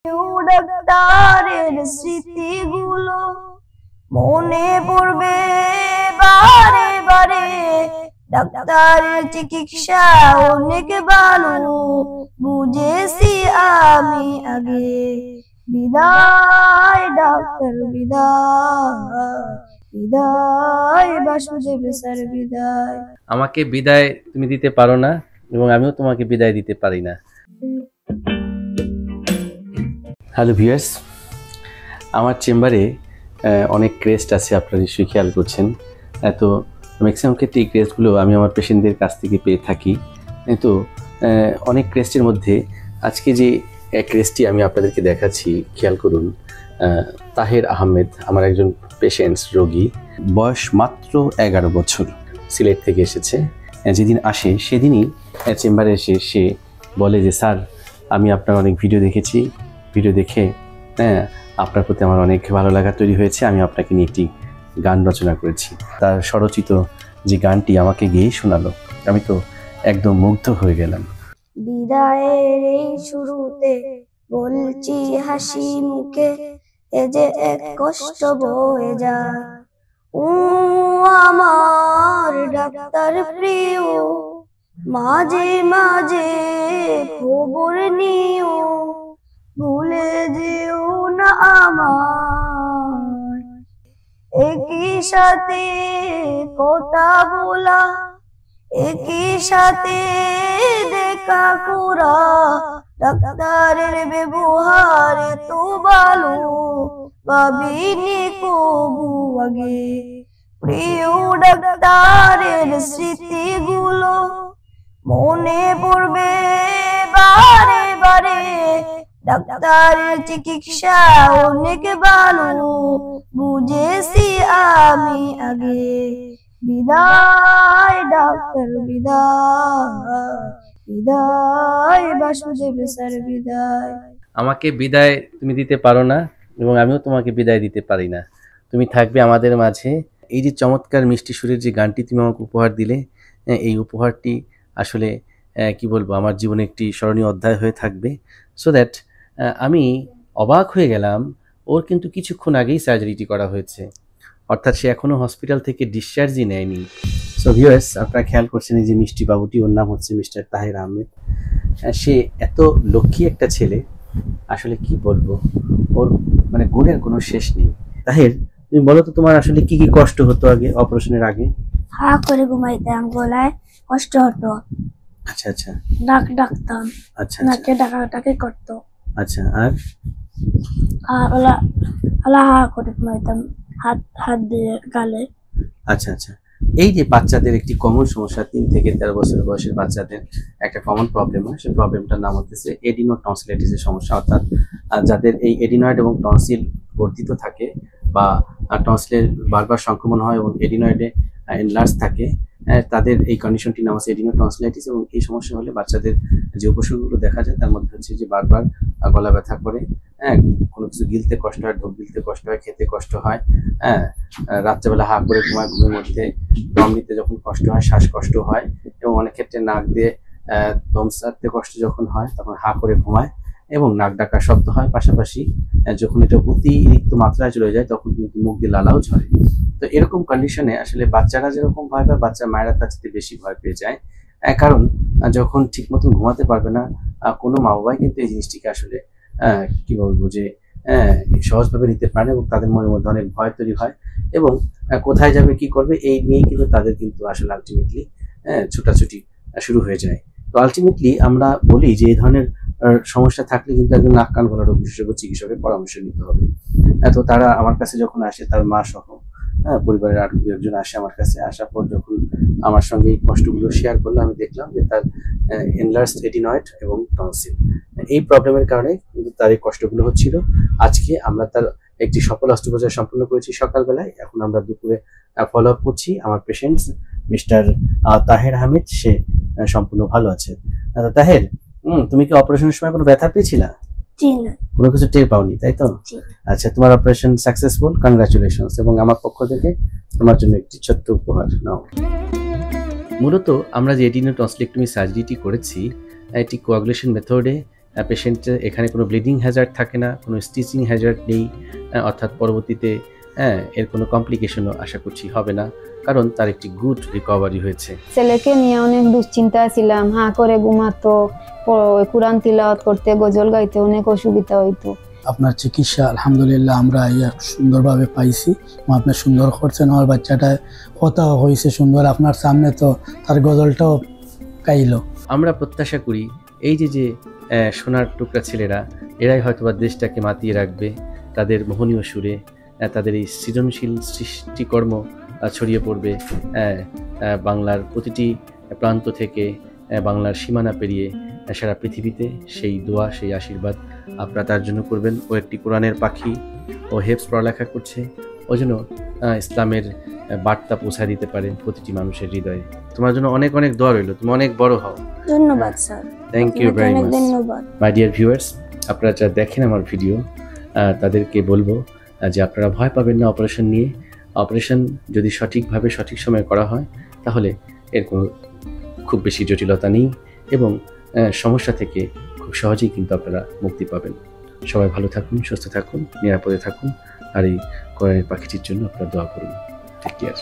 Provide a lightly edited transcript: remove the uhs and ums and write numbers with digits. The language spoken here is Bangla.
ডাক্তারের স্মৃতিগুলো মনে পড়বে বারে বারে। ডাক্তারের চিকিৎসা অনেক ভালো বুঝেছি আমি আগে। বিদায় ডাক্তার বিদায়, বিদায় বাসুদেব স্যার বিদায়। আমাকে বিদায় তুমি দিতে পারো না এবং আমিও তোমাকে বিদায় দিতে পারি না। হ্যালো ভিউয়ার্স, আমার চেম্বারে অনেক ক্রেস্ট আছে, আপনারা নিশ্চয়ই খেয়াল করছেন। তো ম্যাক্সিমাম ক্ষেত্রে এই ক্রেস্টগুলো আমি আমার পেশেন্টদের কাছ থেকে পেয়ে থাকি। তো অনেক ক্রেস্টের মধ্যে আজকে যে ক্রেস্টটি আমি আপনাদেরকে দেখাচ্ছি, খেয়াল করুন। তাহের আহমেদ আমার একজন পেশেন্টস রোগী, বয়স মাত্র 11 বছর, সিলেট থেকে এসেছে। যেদিন আসে সেদিনই চেম্বারে এসে সে বলে যে স্যার, আমি আপনার অনেক ভিডিও দেখেছি, ভিডিও দেখে আপনার প্রতি আমার অনেক ভালো লাগা তৈরি হয়েছে, আমি আপনাকে নিয়ে একটি গান রচনা করেছি। তার স্বরচিত যে গানটি আমাকে গেয়েই শোনালো, আমি তো একদম মুগ্ধ হয়ে গেলাম। বিদায়ের এই শুরুতে বলছি হাসি মুখে, এ যে এক কষ্ট বয়ে যায়। ও আমার ডাক্তার প্রিয়, মাঝে মাঝে খবর নিও, ভুলে যেও না আমায়। একই সাথে কথা বলা, একই সাথে দেখা করা, ডাক্তারের ব্যবহার তো ভালো ভাবিনি কবু আগে। প্রিয় ডাক্তারের স্মৃতিগুলো মনে পড়বে বারে বারে। ডাক্তারের চিকিৎসা অনেক ভালো বুঝেছি আমি আগে। বিদায় ডাক্তার বিদায়, বিদায় বাসুদেব স্যার বিদায়। আমাকে বিদায় তুমি দিতে পারো না এবং আমিও তোমাকে বিদায় দিতে পারি না। তুমি থাকবে আমাদের মাঝে। এই যে চমৎকার মিষ্টি সুরের যে গানটি তুমি আমাকে উপহার দিলে, এই উপহারটি আসলে কি বলবো, আমার জীবনে একটি স্মরণীয় অধ্যায় হয়ে থাকবে। সো দ্যাট আমি অবাক হয়ে গেলাম, ওর কিন্তু কিছুক্ষণ আগেই সার্জারিটি করা হয়েছে, অর্থাৎ সে এখনও হসপিটাল থেকে ডিসচার্জই নেয়নি। সো ভিউয়ার্স, আপনারা খেয়াল করছেন এই যে মিষ্টি বাবুটি, ওর নাম হচ্ছে মিস্টার তাহের আহমেদ। সে এত লক্ষ্মী একটা ছেলে, আসলে কি বলবো, ওর মানে গুণের কোনো শেষ নেই। তাহের, তুমি বলো তো তোমার আসলে কি কি কষ্ট হতো আগে অপারেশনের আগে? হা করে ঘুমাইতাম, গলায় কষ্ট হতো। আচ্ছা আচ্ছা। নাক ডাকতাম, আচ্ছা নাকে ডাকাডাকি করতো। আচ্ছা, আর আলা হা করে ঘুমাইতাম, হাত দিয়ে গালে। আচ্ছা আচ্ছা। এই যে বাচ্চাদের একটি কমন সমস্যা, 3 থেকে 13 বছর বয়সের বাচ্চাদের একটা কমন প্রবলেম হয়, সেই প্রবলেমটার নাম হচ্ছে এডিনো টনসিলাইটিসের সমস্যা। অর্থাৎ যাদের এই এডিনয়েড এবং টনসিল বর্ধিত থাকে বা টনসিলের বারবার সংক্রমণ হয় এবং এডিনয়েডে এনলার্জ থাকে, তাদের এই কন্ডিশনটির নাম হচ্ছে এডিনো টনসিলাইটিস। এবং এই সমস্যা হলে বাচ্চাদের যে উপসর্গগুলো দেখা যায় তার মধ্যে হচ্ছে যে বারবার গলা ব্যথা করে, কোনো কিছু গিলতে কষ্ট হয়, ঢোক গিলতে কষ্ট হয়, খেতে কষ্ট হয়, রাত্রেবেলা হা করে ঘুমায়, ঘুমের মধ্যে দম নিতে যখন কষ্ট হয়, শ্বাসকষ্ট হয়, এবং অনেক ক্ষেত্রে নাক দিয়ে দম ছাড়তে কষ্ট যখন হয় তখন হা করে ঘুমায় এবং নাক ডাকার শব্দ হয়। পাশাপাশি যখন এটা অতিরিক্ত মাত্রায় চলে যায় তখন কিন্তু মুখ দিয়ে লালাও ঝরে। তো এরকম কন্ডিশনে আসলে বাচ্চারা যেরকম ভয় পায়, বাচ্চার মায়েরা তার চেয়ে বেশি ভয় পেয়ে যায়। কারণ যখন ঠিক মতন ঘুমাতে পারবে না, কোনো মা বাবাই কিন্তু এই জিনিসটিকে আসলে কি বলবো যে সহজভাবে নিতে পারে এবং তাদের মনের মধ্যে অনেক ভয় তৈরি হয় এবং কোথায় যাবে কি করবে এই নিয়ে কিন্তু তাদের কিন্তু আসলে আলটিমেটলি ছুটাছুটি শুরু হয়ে যায়। তো আলটিমেটলি আমরা বলি যে এই ধরনের সমস্যা থাকলে কিন্তু একজন নাক কান গলা রোগ বিশেষজ্ঞ চিকিৎসকের পরামর্শ নিতে হবে। তো তারা আমার কাছে যখন আসে, তার মা সহ পরিবারের আরো একজন আসে আমার কাছে, আসার পর যখন আমার সঙ্গে এই কষ্টগুলো শেয়ার করলো, আমি দেখলাম যে তার এনলার্জড এডিনয়েড এবং টনসিল, এই প্রবলেমের কারণে কিন্তু তার এই কষ্টগুলো হচ্ছিল। আজকে আমরা তার একটি সফল অস্ত্রোপচার সম্পন্ন করেছি সকালবেলায়। এখন আমরা দুপুরে ফলো আপ করছি। আমার পেশেন্ট মিস্টার তাহের আহমেদ, সে সম্পূর্ণ ভালো আছে। তাহের, তুমি কি অপারেশনের সময় কোনো ব্যথা পেয়েছিলা? কোনো কিছু টের পাওনি, তাই তো? আচ্ছা, তোমার অপারেশন সাকসেসফুল, কংগ্রাচুলেশনস। এবং আমার পক্ষ থেকে তোমার জন্য একটি ছোট্ট উপহার নাও। মূলত আমরা যে এডিনো টনসিলেক্টমি সার্জারিটি করেছি, এটি কোয়াগুলেশন মেথডে পেশেন্টের এখানে কোনো ব্লিডিং হ্যাজার্ড থাকে না, কোনো স্টিচিং হ্যাজার্ড নেই, অর্থাৎ পরবর্তীতে এর কোনো কমপ্লিকেশনও আশা করছি হবে না, কারণ তার একটি গুড রিকভারি হয়েছে। ছেলেকে নিয়ে অনেক দুশ্চিন্তা ছিলাম, হাঁ করে ঘুমাতো, কোরআন তিলাওয়াত করতে, গজল গাইতে অনেক অসুবিধা হইতো। আপনার চিকিৎসা আলহামদুলিল্লাহ আমরা সুন্দরভাবে পাইছি, আপনি সুন্দর করছেন, আমার বাচ্চাটা কথাও হয়েছে সুন্দর, আপনার সামনে তো তার গজলটাও গাইলো। আমরা প্রত্যাশা করি এই যে সোনার টুকরা ছেলেরা, এরাই হয়তোবা দেশটাকে মাতিয়ে রাখবে তাদের মোহনীয় সুরে, তাদের এই সৃজনশীল সৃষ্টিকর্ম ছড়িয়ে পড়বে বাংলার প্রতিটি প্রান্ত থেকে, বাংলার সীমানা পেরিয়ে সারা পৃথিবীতে। সেই দোয়া, সেই আশীর্বাদ আপনারা তার জন্য করবেন। ও একটি কোরআনের পাখি, ও হেফজ পড়ালেখা করছে, ও যেন ইসলামের বার্তা পৌঁছায় দিতে পারে প্রতিটি মানুষের হৃদয়ে। তোমার জন্য অনেক অনেক দোয়া রইল, তুমি অনেক বড় হও। ধন্যবাদ sir, thank you very much. ধন্যবাদ। মাই ডিয়ার ভিউয়ার্স, আপনারা যারা দেখেন আমার ভিডিও, তাদেরকে বলবো যে আপনারা ভয় পাবেন না অপারেশন নিয়ে। অপারেশন যদি সঠিকভাবে সঠিক সময়ে করা হয় তাহলে এর কোনো খুব বেশি জটিলতা নেই এবং সমস্যা থেকে খুব সহজেই কিন্তু আপনারা মুক্তি পাবেন। সবাই ভালো থাকুন, সুস্থ থাকুন, নিরাপদে থাকুন, আর এই কোরআনের পাখিটির জন্য আপনারা দোয়া করুন। Take care.